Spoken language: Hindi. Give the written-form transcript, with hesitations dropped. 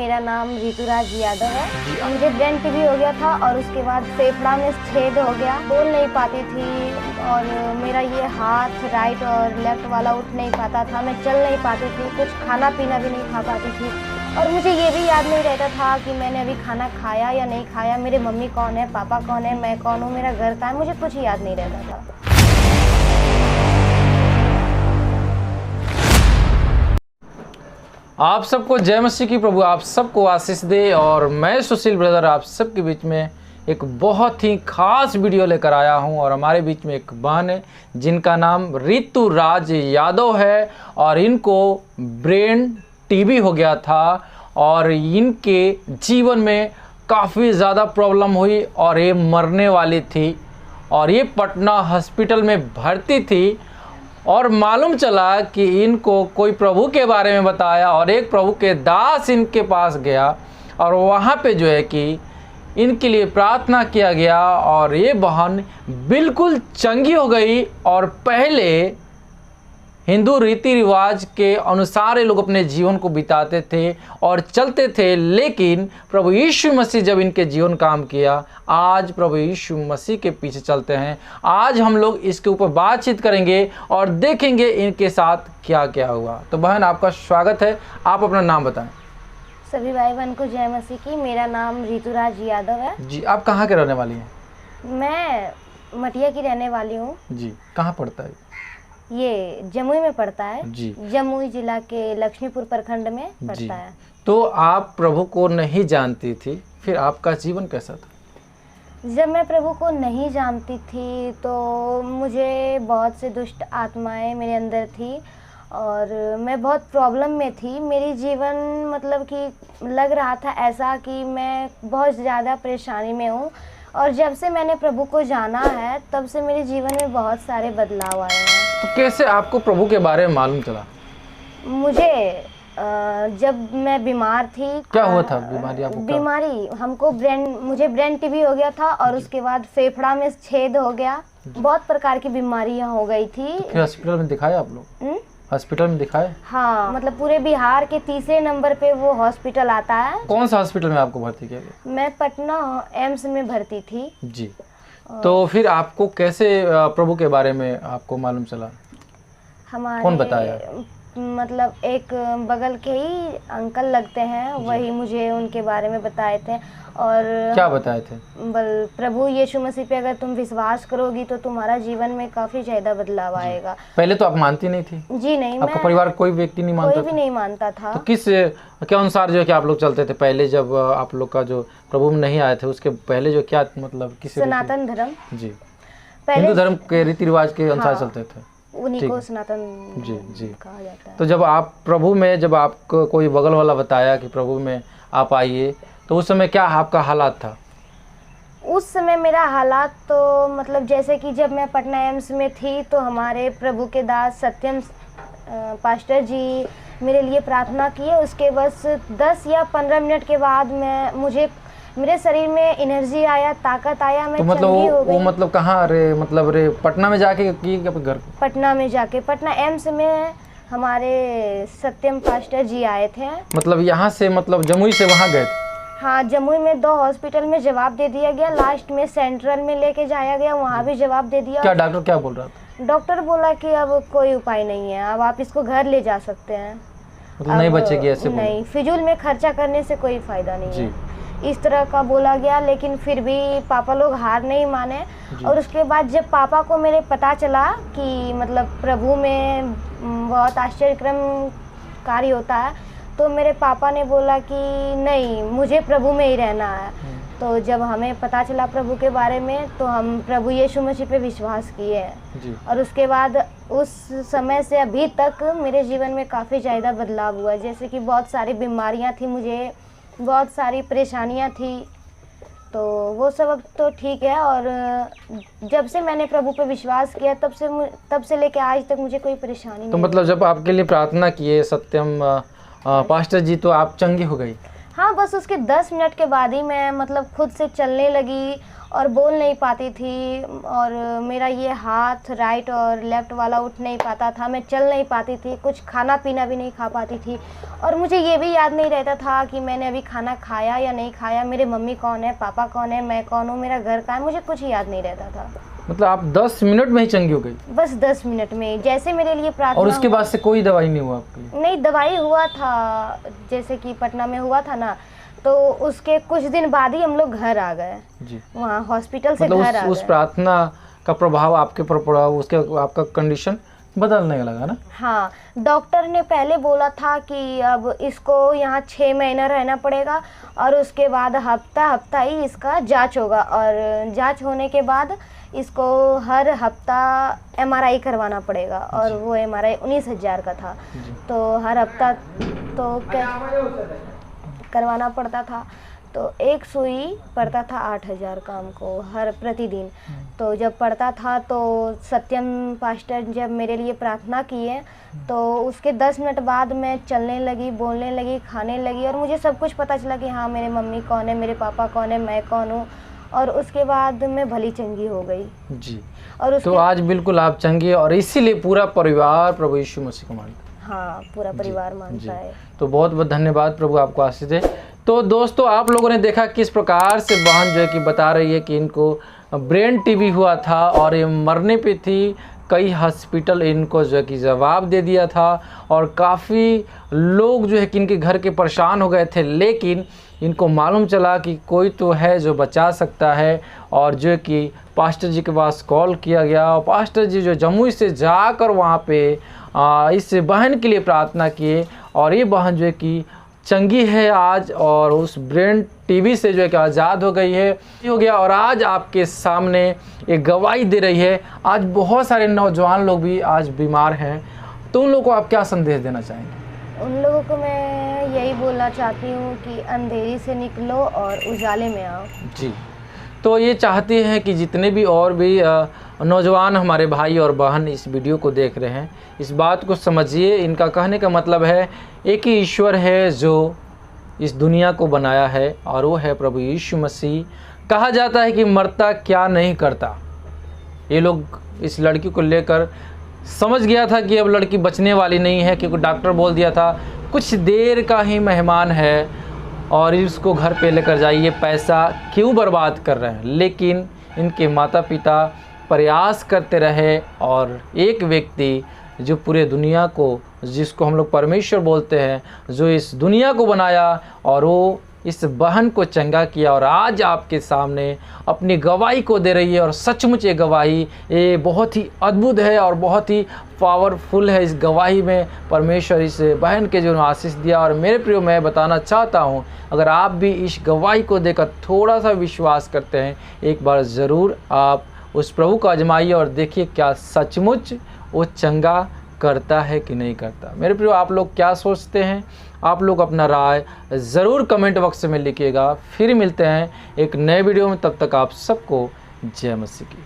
मेरा नाम ऋतुराज यादव है। मुझे ब्रेन टीबी हो गया था और उसके बाद फेफड़ा में छेद हो गया, बोल नहीं पाती थी और मेरा ये हाथ राइट और लेफ्ट वाला उठ नहीं पाता था, मैं चल नहीं पाती थी, कुछ खाना पीना भी नहीं खा पाती थी और मुझे ये भी याद नहीं रहता था कि मैंने अभी खाना खाया या नहीं खाया, मेरे मम्मी कौन है, पापा कौन है, मैं कौन हूँ, मेरा घर कहाँ है, मुझे कुछ याद नहीं रहता था। आप सबको जय मसीह की प्रभु आप सबको आशीष दे। और मैं सुशील ब्रदर आप सबके बीच में एक बहुत ही खास वीडियो लेकर आया हूं और हमारे बीच में एक बहन है जिनका नाम ऋतुराज यादव है और इनको ब्रेन टीबी हो गया था और इनके जीवन में काफ़ी ज़्यादा प्रॉब्लम हुई और ये मरने वाली थी और ये पटना हॉस्पिटल में भर्ती थी और मालूम चला कि इनको कोई प्रभु के बारे में बताया और एक प्रभु के दास इनके पास गया और वहाँ पे जो है कि इनके लिए प्रार्थना किया गया और ये बहन बिल्कुल चंगी हो गई। और पहले हिंदू रीति रिवाज के अनुसार ये लोग अपने जीवन को बिताते थे और चलते थे, लेकिन प्रभु यीशु मसीह जब इनके जीवन काम किया, आज प्रभु यीशु मसीह के पीछे चलते हैं। आज हम लोग इसके ऊपर बातचीत करेंगे और देखेंगे इनके साथ क्या क्या हुआ। तो बहन आपका स्वागत है, आप अपना नाम बताएं। सभी भाई बहन को जय मसीह की। मेरा नाम ऋतुराज यादव है जी। आप कहाँ के रहने वाली हैं? मैं मटिया की रहने वाली हूँ। जी। कहाँ पड़ता है ये जमुई में पड़ता है जी। जमुई जिला के लक्ष्मीपुर प्रखंड में पड़ता है। तो आप प्रभु को नहीं जानती थी, फिर आपका जीवन कैसा था? जब मैं प्रभु को नहीं जानती थी तो मुझे बहुत से दुष्ट आत्माएं मेरे अंदर थी और मैं बहुत प्रॉब्लम में थी। मेरी जीवन मतलब कि लग रहा था ऐसा कि मैं बहुत ज़्यादा परेशानी में हूँ और जब से मैंने प्रभु को जाना है तब से मेरे जीवन में बहुत सारे बदलाव आए हैं। तो कैसे आपको प्रभु के बारे में मालूम चला? मुझे जब मैं बीमार थी। क्या हुआ था? बीमारी आपको? बीमारी हमको मुझे ब्रेन टीबी हो गया था और उसके बाद फेफड़ा में छेद हो गया, बहुत प्रकार की बीमारियां हो गई थी। तो फिर हॉस्पिटल में दिखाया आप लोग? हॉस्पिटल में दिखाए? हाँ, मतलब पूरे बिहार के तीसरे नंबर पे वो हॉस्पिटल आता है। कौन सा हॉस्पिटल में आपको भर्ती किया गया? मैं पटना एम्स में भर्ती थी जी। तो फिर आपको कैसे प्रभु के बारे में आपको मालूम चला? हमारे कौन बताया? मतलब एक बगल के ही अंकल लगते हैं, वही मुझे उनके बारे में बताए थे। और क्या बताए थे? प्रभु यीशु मसीह पे अगर तुम विश्वास करोगी तो तुम्हारा जीवन में काफी ज्यादा बदलाव आएगा। पहले तो आप मानती नहीं थी? जी नहीं, आपका परिवार कोई व्यक्ति नहीं मानता? कोई भी नहीं मानता था। तो किस के अनुसार जो है कि आप लोग चलते थे पहले, जब आप लोग का जो प्रभु में नहीं आए थे उसके पहले जो क्या मतलब किस? सनातन धर्म। जी। पहले हिंदू धर्म के रीति रिवाज के अनुसार चलते थे, उन्हीं को सनातन जी जी कहा जाता है। तो जब आप प्रभु में, जब आपको कोई बगल वाला बताया कि प्रभु में आप आइए, तो उस समय क्या आपका हालात था? उस समय मेरा हालात तो मतलब जैसे कि जब मैं पटना एम्स में थी तो हमारे प्रभु के दास सत्यम पास्टर जी मेरे लिए प्रार्थना किए। उसके बस 10 या 15 मिनट के बाद मेरे शरीर में एनर्जी आया, ताकत आया, मैं तो मतलब चंगी हो गई। वो मतलब कहाँ रे पटना में जाके की घर? पटना में जाके, पटना एम्स में हमारे सत्यम पास्टर जी आए थे। मतलब यहाँ से मतलब जमुई से वहाँ गए थे? हाँ, जमुई में 2 हॉस्पिटल में जवाब दे दिया गया, लास्ट में सेंट्रल में लेके जाया गया, वहाँ भी जवाब दे दिया। क्या डॉक्टर क्या बोल रहा था? डॉक्टर बोला कि अब कोई उपाय नहीं है, अब आप इसको घर ले जा सकते हैं, मतलब नहीं बचेगी ऐसे? नहीं, फिजूल में खर्चा करने से कोई फायदा नहीं है, इस तरह का बोला गया। लेकिन फिर भी पापा लोग हार नहीं माने और उसके बाद जब पापा को मेरे पता चला कि मतलब प्रभु में बहुत आश्चर्यक्रम कार्य होता है, तो मेरे पापा ने बोला कि नहीं, मुझे प्रभु में ही रहना है। तो जब हमें पता चला प्रभु के बारे में तो हम प्रभु यीशु मसीह पे विश्वास किए हैं और उसके बाद उस समय से अभी तक मेरे जीवन में काफ़ी ज़्यादा बदलाव हुआ। जैसे कि बहुत सारी बीमारियां थी, मुझे बहुत सारी परेशानियां थी, तो वो सब अब तो ठीक है। और जब से मैंने प्रभु पे विश्वास किया तब से लेके आज तक मुझे कोई परेशानी नहीं। तो मतलब जब आपके लिए प्रार्थना किए सत्यम पास्टर जी तो आप चंगी हो गई? हाँ, बस उसके 10 मिनट के बाद ही मैं मतलब खुद से चलने लगी और बोल नहीं पाती थी, और मेरा ये हाथ राइट और लेफ़्ट वाला उठ नहीं पाता था, मैं चल नहीं पाती थी, कुछ खाना पीना भी नहीं खा पाती थी, और मुझे ये भी याद नहीं रहता था कि मैंने अभी खाना खाया या नहीं खाया, मेरे मम्मी कौन है, पापा कौन है, मैं कौन हूँ, मेरा घर कहाँ है, मुझे कुछ याद नहीं रहता था। मतलब आप 10 मिनट में ही चंगी हो गई? बस 10 मिनट में, जैसे मेरे लिए प्रार्थना। और उसके बाद से कोई दवाई नहीं हुआ आपके लिए? नहीं, दवाई हुआ था, जैसे कि पटना में हुआ था ना, तो उसके कुछ दिन बाद ही हम लोग घर आ गए जी। वहाँ हॉस्पिटल से मतलब घर आ उस गए। प्रार्थना का प्रभाव आपके पर पड़ा, उसके आपका कंडीशन बदलने लगा ना? हाँ, डॉक्टर ने पहले बोला था कि अब इसको यहाँ 6 महीना रहना पड़ेगा, और उसके बाद हफ्ता ही इसका जांच होगा, और जांच होने के बाद इसको हर हफ्ता MRI करवाना पड़ेगा, और वो MRI 19,000 का था, तो हर हफ्ता तो करवाना पड़ता था, तो एक सुई पड़ता था 8,000 का हमको हर प्रतिदिन। तो जब पड़ता था तो सत्यम पास्टर जब मेरे लिए प्रार्थना किए, तो उसके 10 मिनट बाद मैं चलने लगी, बोलने लगी, खाने लगी, और मुझे सब कुछ पता चला कि हाँ, मेरे मम्मी कौन है, मेरे पापा कौन है, मैं कौन हूँ, और उसके बाद मैं भली चंगी हो गई जी। और तो आज बिल्कुल आप चंगी, और इसीलिए पूरा परिवार प्रभु यीशु मसीह को मानता है। हाँ, पूरा परिवार मानता है। तो बहुत बहुत धन्यवाद, प्रभु आपको आशीष दे। तो दोस्तों, आप लोगों ने देखा किस प्रकार से बहन जो है कि बता रही है कि इनको ब्रेन टीबी हुआ था और ये मरने पे थी, कई हॉस्पिटल इनको जो है कि जवाब दे दिया था, और काफ़ी लोग जो है कि इनके घर के परेशान हो गए थे, लेकिन इनको मालूम चला कि कोई तो है जो बचा सकता है, और जो है कि पास्टर जी के पास कॉल किया गया, और पास्टर जी जो जम्मू से जाकर वहाँ पे इस बहन के लिए प्रार्थना किए, और ये बहन जो है कि चंगी है आज, और उस ब्रेन टीबी से जो है कि आज़ाद हो गई है, हो गया, और आज आपके सामने एक गवाही दे रही है। आज बहुत सारे नौजवान लोग भी आज बीमार हैं, तो उन लोगों को आप क्या संदेश देना चाहेंगे? उन लोगों को मैं यही बोलना चाहती हूँ कि अंधेरी से निकलो और उजाले में आओ। जी। तो ये चाहते हैं कि जितने भी और भी नौजवान हमारे भाई और बहन इस वीडियो को देख रहे हैं, इस बात को समझिए। इनका कहने का मतलब है, एक ही ईश्वर है जो इस दुनिया को बनाया है, और वो है प्रभु यीशु मसीह। कहा जाता है कि मरता क्या नहीं करता। ये लोग इस लड़की को लेकर समझ गया था कि अब लड़की बचने वाली नहीं है, क्योंकि डॉक्टर बोल दिया था कुछ देर का ही मेहमान है, और इसको घर पे लेकर जाइए, पैसा क्यों बर्बाद कर रहे हैं। लेकिन इनके माता पिता प्रयास करते रहे, और एक व्यक्ति जो पूरे दुनिया को, जिसको हम लोग परमेश्वर बोलते हैं, जो इस दुनिया को बनाया, और वो इस बहन को चंगा किया, और आज आपके सामने अपनी गवाही को दे रही है। और सचमुच ये गवाही ये बहुत ही अद्भुत है और बहुत ही पावरफुल है। इस गवाही में परमेश्वर इस बहन के जो आशीष दिया। और मेरे प्रियो, मैं बताना चाहता हूँ, अगर आप भी इस गवाही को देकर थोड़ा सा विश्वास करते हैं, एक बार ज़रूर आप उस प्रभु को आजमाइए और देखिए क्या सचमुच वो चंगा करता है कि नहीं करता। मेरे प्रियो, आप लोग क्या सोचते हैं? आप लोग अपना राय ज़रूर कमेंट बॉक्स में लिखिएगा। फिर मिलते हैं एक नए वीडियो में, तब तक आप सबको जय मसीह की।